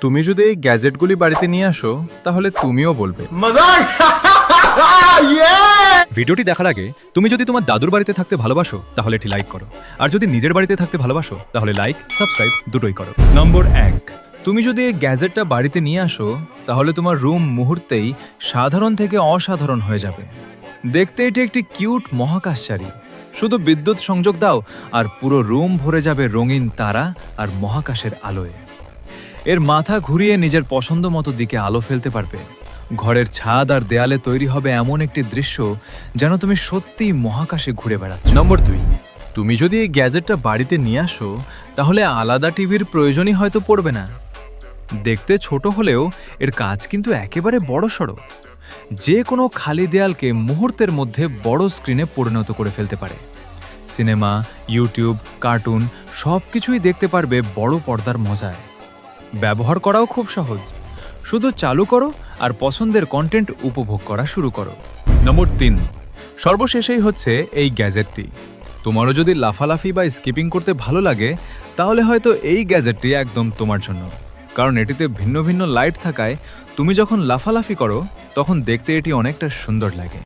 তুমি যদি এই গ্যাজেটগুলি বাড়িতে নিয়ে আসো তাহলে তুমিও বলবে। ভিডিওটি দেখার আগে তুমি যদি তোমার দাদুর বাড়িতে থাকতে ভালোবাসো তাহলে এটি লাইক করো, আর যদি নিজের বাড়িতে থাকতে ভালোবাসো তাহলে লাইক সাবস্ক্রাইব দুটোই করো। নম্বর 1, তুমি যদি এই গ্যাজেটটা বাড়িতে নিয়ে আসো তাহলে তোমার রুম মুহূর্তেই সাধারণ থেকে অসাধারণ হয়ে যাবে। দেখতে এটি একটি কিউট মহাকাশচারী। শুধু বিদ্যুৎ সংযোগ দাও আর পুরো রুম ভরে যাবে রঙিন তারা আর মহাকাশের আলোয়। এর মাথা ঘুরিয়ে নিজের পছন্দ মতো দিকে আলো ফেলতে পারবে। ঘরের ছাদ আর দেয়ালে তৈরি হবে এমন একটি দৃশ্য যেন তুমি সত্যিই মহাকাশে ঘুরে বেড়াচ্ছ। নম্বর 2, তুমি যদি এই গ্যাজেটটা বাড়িতে নিয়ে আসো তাহলে আলাদা টিভির প্রয়োজনই হয়তো পড়বে না। দেখতে ছোট হলেও এর কাজ কিন্তু একেবারে বড়সড়। যে কোনো খালি দেয়ালকে মুহূর্তের মধ্যে বড় স্ক্রিনে পরিণত করে ফেলতে পারে। সিনেমা, ইউটিউব, কার্টুন সব কিছুই দেখতে পারবে বড় পর্দার মজায়। ব্যবহার করাও খুব সহজ। শুধু চালু করো আর পছন্দের কন্টেন্ট উপভোগ করা শুরু করো। নম্বর 3, সর্বশেষেই হচ্ছে এই গ্যাজেটটি। তোমারও যদি লাফালাফি বা স্কিপিং করতে ভালো লাগে তাহলে হয়তো এই গ্যাজেটটি একদম তোমার জন্য, কারণ এটিতে ভিন্ন ভিন্ন লাইট থাকায় তুমি যখন লাফালাফি করো তখন দেখতে এটি অনেকটা সুন্দর লাগে।